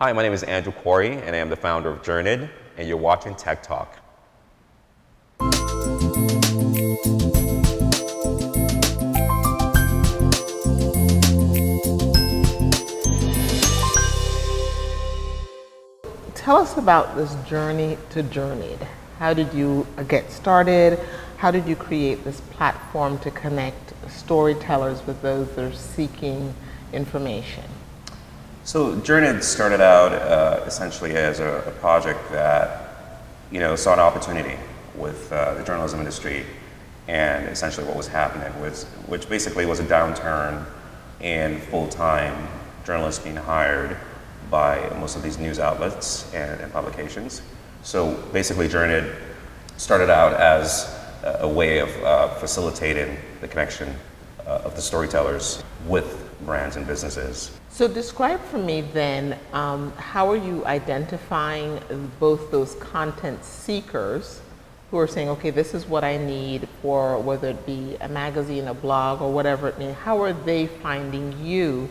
Hi, my name is Andrew Quarrie, and I am the founder of Jurnid, and you're watching Tech Talk. Tell us about this journey to Jurnid. How did you get started? How did you create this platform to connect storytellers with those that are seeking information? So Jurnid started out essentially as a project that, saw an opportunity with the journalism industry, and essentially what was happening which basically was a downturn in full-time journalists being hired by most of these news outlets and publications. So basically Jurnid started out as a way of facilitating the connection of the storytellers with brands and businesses. So describe for me then, how are you identifying both those content seekers who are saying, okay, this is what I need for whether it be a magazine, a blog, or whatever it may be. How are they finding you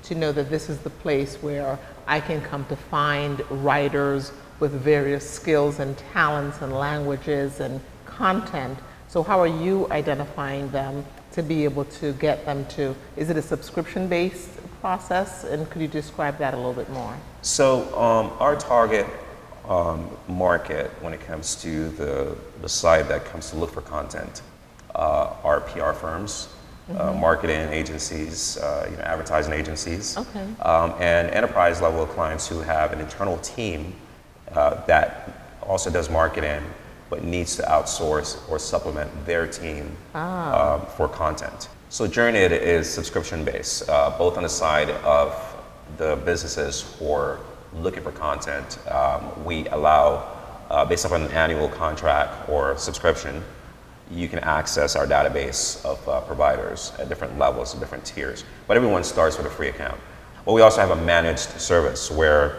to know that this is the place where I can come to find writers with various skills and talents and languages and content? So how are you identifying them to be able to get them to, is it a subscription-based process? And could you describe that a little bit more? So our target market when it comes to the side that comes to look for content are PR firms, marketing agencies, advertising agencies, and enterprise level clients who have an internal team that also does marketing but needs to outsource or supplement their team for content. So Jurnid is subscription based, both on the side of the businesses who are looking for content. We allow, based upon an annual contract or subscription, you can access our database of providers at different levels and different tiers. But everyone starts with a free account. But we also have a managed service where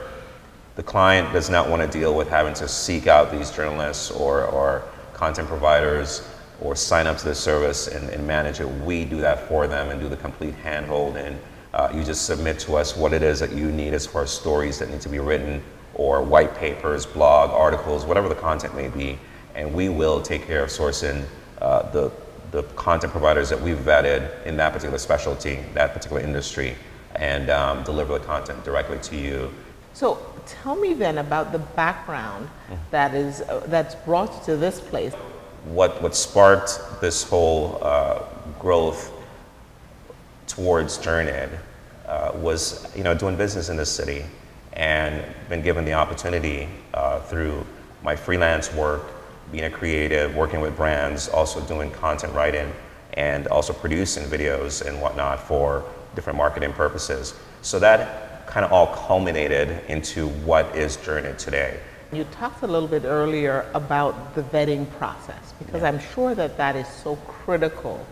the client does not want to deal with having to seek out these journalists or content providers or sign up to the service and manage it. We do that for them and do the complete handhold, and you just submit to us what it is that you need as far as stories that need to be written or white papers, blog, articles, whatever the content may be, and we will take care of sourcing the content providers that we've vetted in that particular specialty, that particular industry, and deliver the content directly to you. So tell me then about the background that's brought you to this place. What sparked this whole growth towards Jurnid was doing business in this city, and been given the opportunity through my freelance work, being a creative, working with brands, also doing content writing, and also producing videos and whatnot for different marketing purposes. So that kind of all culminated into what is Jurnid today. You talked a little bit earlier about the vetting process, because I'm sure that that is so critical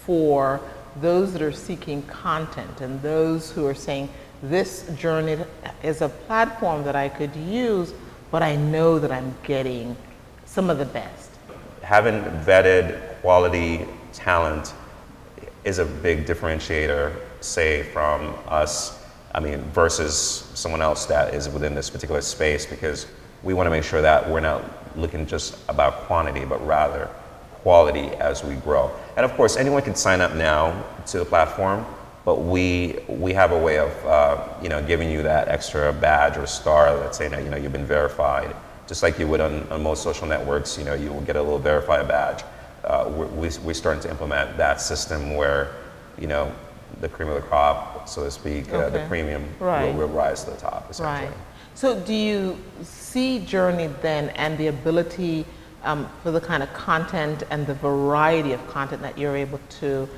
for those that are seeking content and those who are saying, this Jurnid is a platform that I could use, but I know that I'm getting some of the best. Having vetted quality talent is a big differentiator, say, from us, versus someone else that is within this particular space, because we want to make sure that we're not looking just about quantity, but rather quality as we grow. And of course, anyone can sign up now to the platform, but we have a way of giving you that extra badge or star that's saying that you've been verified, just like you would on most social networks. You will get a little verified badge. We're starting to implement that system where the cream of the crop, so to speak, the premium will rise to the top, essentially. Right. So do you see Jurnid then and the ability for the kind of content and the variety of content that you're able to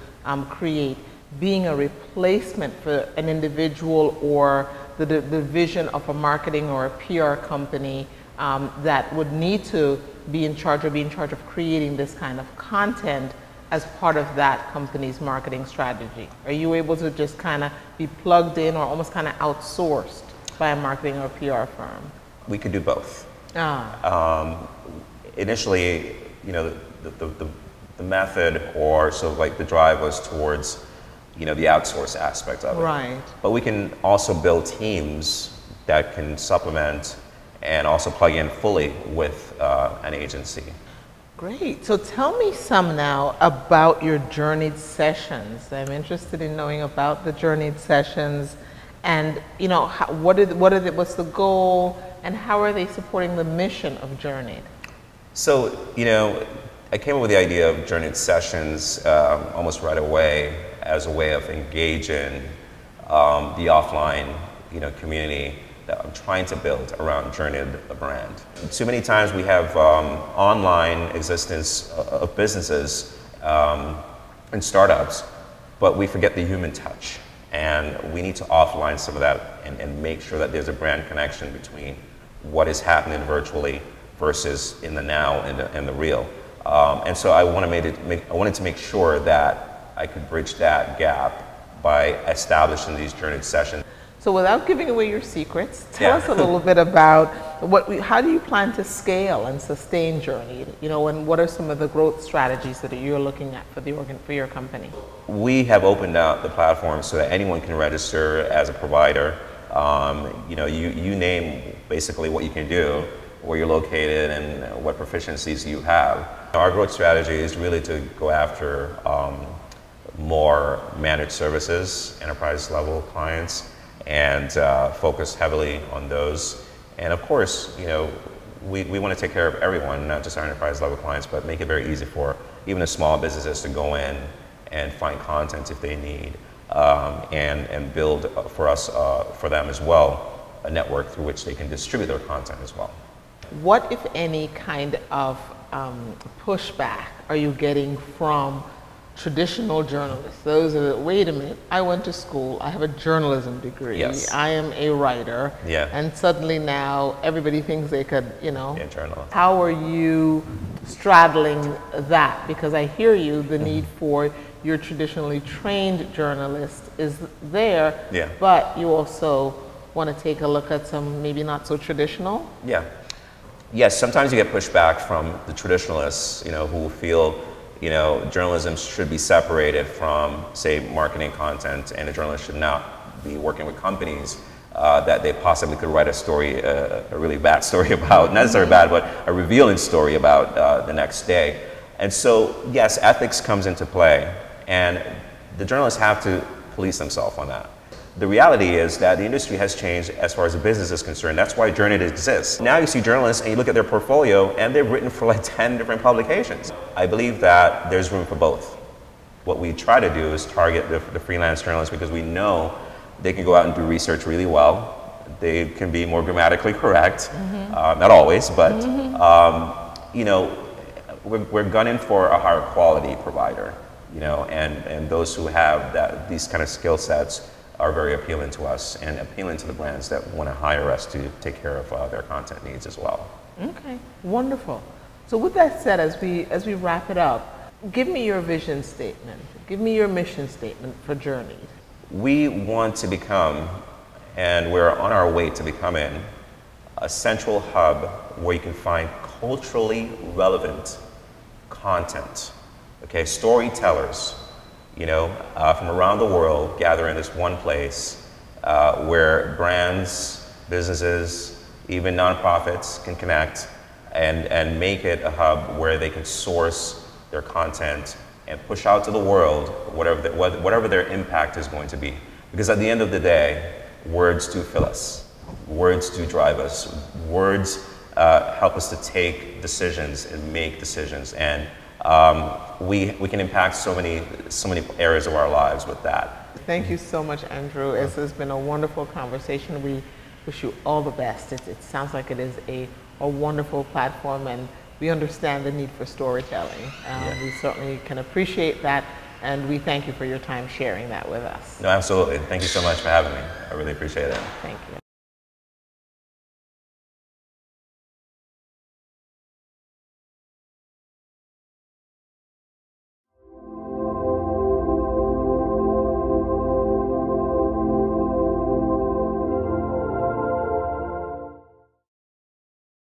create being a replacement for an individual or the division of a marketing or a PR company that would need to be in charge of creating this kind of content as part of that company's marketing strategy? Are you able to just kind of be plugged in or almost kind of outsourced by a marketing or PR firm? We could do both. Initially, the method or sort of like the drive was towards, the outsource aspect of it. Right. But we can also build teams that can supplement and also plug in fully with an agency. Great. So tell me some now about your Jurnid sessions. I'm interested in knowing about the Jurnid sessions, and what's the goal, and how are they supporting the mission of Jurnid? So I came up with the idea of Jurnid sessions almost right away as a way of engaging the offline community that I'm trying to build around Jurnid, the brand. Too many times we have online existence of businesses and startups, but we forget the human touch. And we need to offline some of that and make sure that there's a brand connection between what is happening virtually versus in the now and the real. And so I wanted to make sure that I could bridge that gap by establishing these Jurnid sessions. So without giving away your secrets, tell us a little bit about how do you plan to scale and sustain Jurnid? And what are some of the growth strategies that you're looking at for your company? We have opened out the platform so that anyone can register as a provider. You name basically what you can do, where you're located, and what proficiencies you have. Our growth strategy is really to go after more managed services, enterprise level clients, and focus heavily on those. And of course, we want to take care of everyone, not just our enterprise level clients, but make it very easy for even the small businesses to go in and find content if they need, and build for them as well, a network through which they can distribute their content as well. What, if any, kind of pushback are you getting from traditional journalists? Those are, wait a minute, I went to school, I have a journalism degree, yes, I am a writer, yeah, and suddenly now everybody thinks they could, journalist. How are you straddling that? Because I hear you, the need for your traditionally trained journalist is there, yeah, but you also want to take a look at some maybe not so traditional? Yeah. Yes, sometimes you get pushback from the traditionalists, who feel journalism should be separated from, say, marketing content, and a journalist should not be working with companies that they possibly could write a story, a really bad story about, not necessarily bad, but a revealing story about the next day. And so, yes, ethics comes into play, and the journalists have to police themselves on that. The reality is that the industry has changed as far as the business is concerned. That's why Jurnid exists. Now you see journalists and you look at their portfolio and they've written for like 10 different publications. I believe that there's room for both. What we try to do is target the freelance journalists because we know they can go out and do research really well. They can be more grammatically correct, not always, but we're gunning for a higher quality provider, and those who have these kind of skill sets are very appealing to us and appealing to the brands that want to hire us to take care of their content needs as well. Okay, wonderful. So with that said, as we wrap it up, give me your vision statement. Give me your mission statement for Jurnid. We want to become, and we're on our way to becoming, a central hub where you can find culturally relevant content. Okay, storytellers, from around the world gather in this one place where brands, businesses, even nonprofits can connect and make it a hub where they can source their content and push out to the world whatever their impact is going to be. Because at the end of the day, words do fill us. Words do drive us. Words help us to take decisions and make decisions. And we can impact so many areas of our lives with that. Thank you so much, Andrew. This has been a wonderful conversation. We wish you all the best. It sounds like it is a wonderful platform, and we understand the need for storytelling. We certainly can appreciate that, and we thank you for your time sharing that with us. No, absolutely. Thank you so much for having me. I really appreciate it. Thank you.